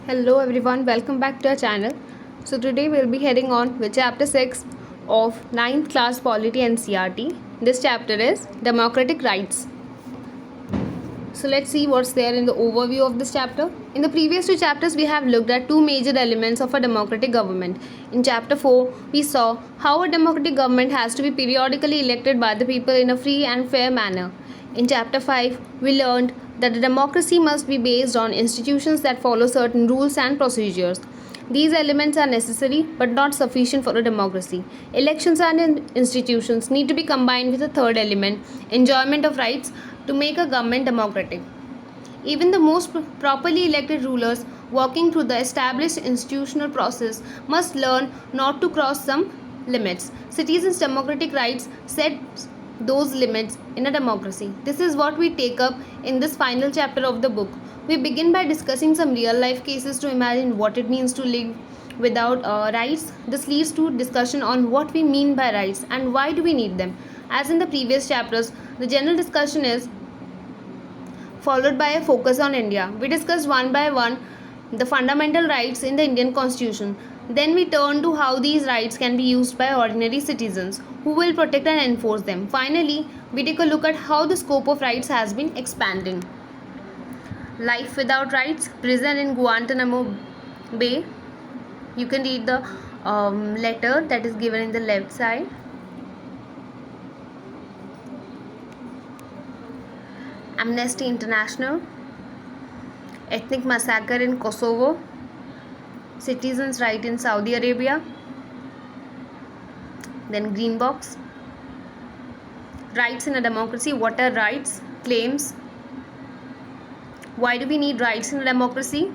Hello everyone, welcome back to our channel. So today we'll be heading on with chapter 6 of ninth class polity ncert. This chapter is democratic rights. So let's see what's there in the overview of this chapter. In the previous two chapters we have looked at two major elements of a democratic government. In chapter 4 we saw how a democratic government has to be periodically elected by the people in a free and fair manner. In chapter 5 we learned that a democracy must be based on institutions that follow certain rules and procedures. These elements are necessary but not sufficient for a democracy. Elections and institutions need to be combined with a third element, enjoyment of rights, to make a government democratic. Even the most properly elected rulers working through the established institutional process must learn not to cross some limits. Citizens' democratic rights set those limits in a democracy. This is what we take up in this final chapter of the book. We begin by discussing some real life cases to imagine what it means to live without rights. This leads to discussion on what we mean by rights and why do we need them. As in the previous chapters, the general discussion is followed by a focus on India. We discussed one by one the fundamental rights in the Indian Constitution. Then we turn to how these rights can be used by ordinary citizens who will protect and enforce them. Finally, we take a look at how the scope of rights has been expanding. Life without rights, prison in Guantanamo Bay. You can read the letter that is given in the left side. Amnesty International, ethnic massacre in Kosovo, citizens' right in Saudi Arabia, then green box, rights in a democracy. What are rights? Claims. Why do we need rights in a democracy?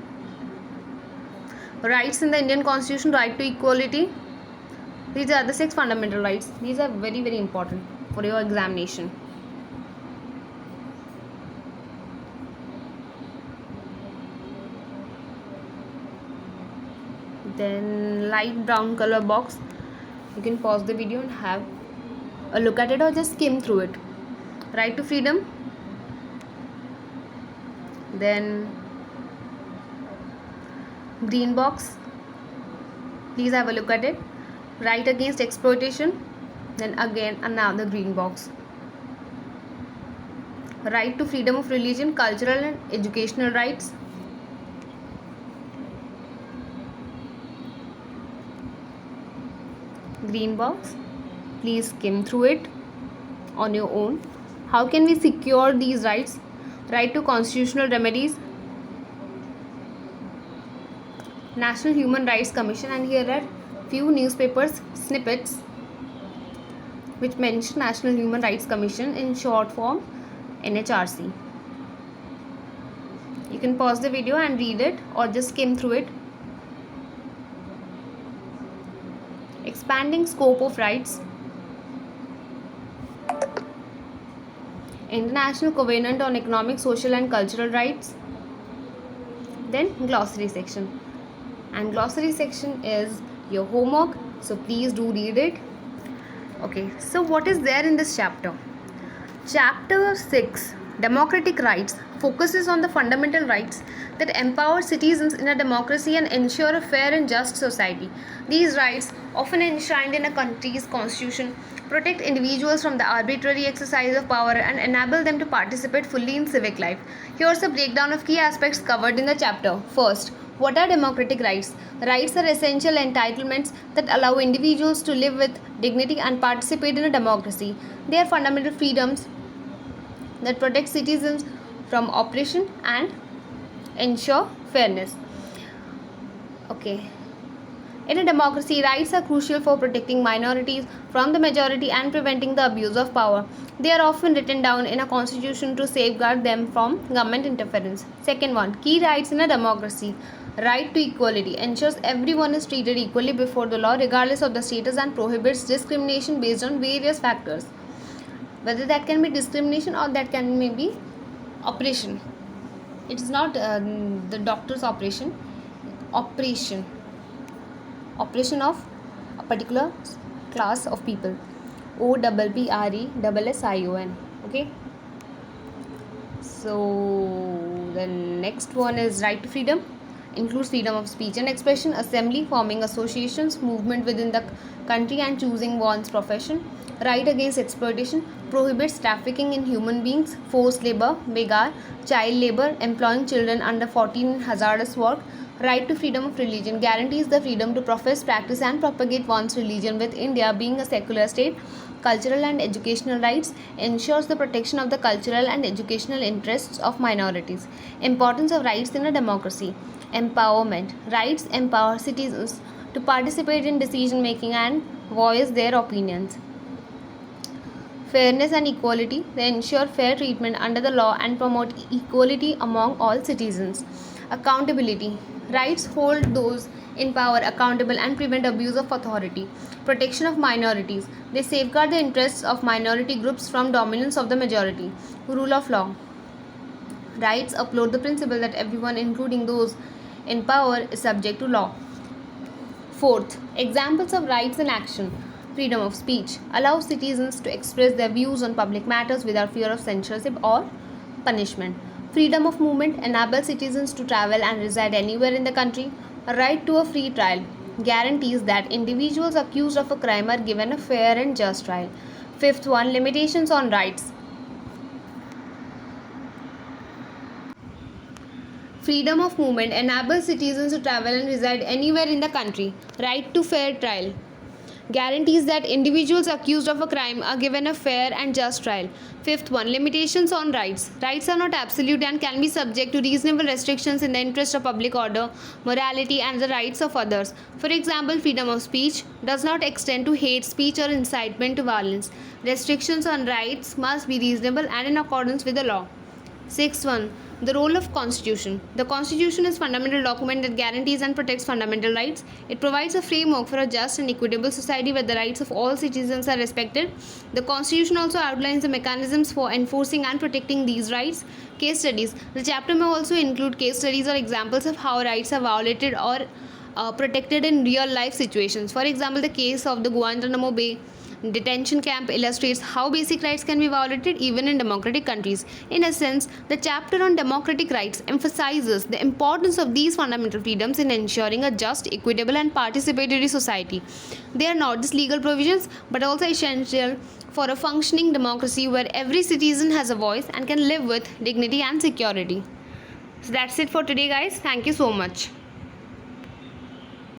Rights in the Indian Constitution, right to equality. These are the 6 fundamental rights. These are very, very important for your examination. Then light brown color box, you can pause the video and have a look at it or just skim through it. Right to freedom, then green box, please have a look at it. Right against exploitation, then again another green box. Right to freedom of religion, cultural and educational rights. Green box, please skim through it on your own. How can we secure these rights? Right to constitutional remedies, National Human Rights Commission, and here are few newspapers snippets which mention National Human Rights Commission, in short form NHRC. You can pause the video and read it or just skim through it. Expanding scope of rights, International Covenant on Economic, Social and Cultural Rights, then glossary section. And glossary section is your homework, so please do read it. Okay, so what is there in this chapter? Chapter 6, Democratic Rights, focuses on the fundamental rights that empower citizens in a democracy and ensure a fair and just society. These rights, often enshrined in a country's constitution, protect individuals from the arbitrary exercise of power and enable them to participate fully in civic life. Here's a breakdown of key aspects covered in the chapter. First, what are democratic rights? Rights are essential entitlements that allow individuals to live with dignity and participate in a democracy. They are fundamental freedoms that protect citizens from oppression and ensure fairness. Okay. In a democracy, rights are crucial for protecting minorities from the majority and preventing the abuse of power. They are often written down in a constitution to safeguard them from government interference. Second one, key rights in a democracy. Right to equality ensures everyone is treated equally before the law regardless of the status and prohibits discrimination based on various factors. Whether that can be discrimination or that can maybe oppression. It is not the doctor's oppression of a particular class of people. OPPRESSION. Okay, so the next one is right to freedom. includes freedom of speech and expression, assembly, forming associations, movement within the country and choosing one's profession. Right against exploitation prohibits trafficking in human beings, forced labor, begar, child labor, employing children under 14 in hazardous work. Right to freedom of religion guarantees the freedom to profess, practice and propagate one's religion, with India being a secular state. Cultural and educational rights ensures the protection of the cultural and educational interests of minorities. Importance of rights in a democracy. Empowerment. Rights empower citizens to participate in decision making and voice their opinions. Fairness and equality. They ensure fair treatment under the law and promote equality among all citizens. Accountability. Rights hold those in power accountable and prevent abuse of authority. Protection of minorities. They safeguard the interests of minority groups from dominance of the majority. Rule of law. Rights uphold the principle that everyone, including those in power, is subject to law. Fourth, examples of rights in action. Freedom of speech allows citizens to express their views on public matters without fear of censorship or punishment. Freedom of movement enables citizens to travel and reside anywhere in the country. A right to a free trial guarantees that individuals accused of a crime are given a fair and just trial. Fifth one, limitations on rights. Freedom of movement enables citizens to travel and reside anywhere in the country. Right to fair trial guarantees that individuals accused of a crime are given a fair and just trial. Fifth one, limitations on rights. Rights are not absolute and can be subject to reasonable restrictions in the interest of public order, morality, and the rights of others. For example, freedom of speech does not extend to hate speech or incitement to violence. Restrictions on rights must be reasonable and in accordance with the law. Sixth one, the role of Constitution. The Constitution is a fundamental document that guarantees and protects fundamental rights. It provides a framework for a just and equitable society where the rights of all citizens are respected. The Constitution also outlines the mechanisms for enforcing and protecting these rights. Case studies. The chapter may also include case studies or examples of how rights are violated or protected in real life situations. For example, the case of the Guantanamo Bay detention camp illustrates how basic rights can be violated even in democratic countries. In essence, the chapter on democratic rights emphasizes the importance of these fundamental freedoms in ensuring a just, equitable, and participatory society. They are not just legal provisions but also essential for a functioning democracy where every citizen has a voice and can live with dignity and security. So that's it for today, guys. Thank you so much.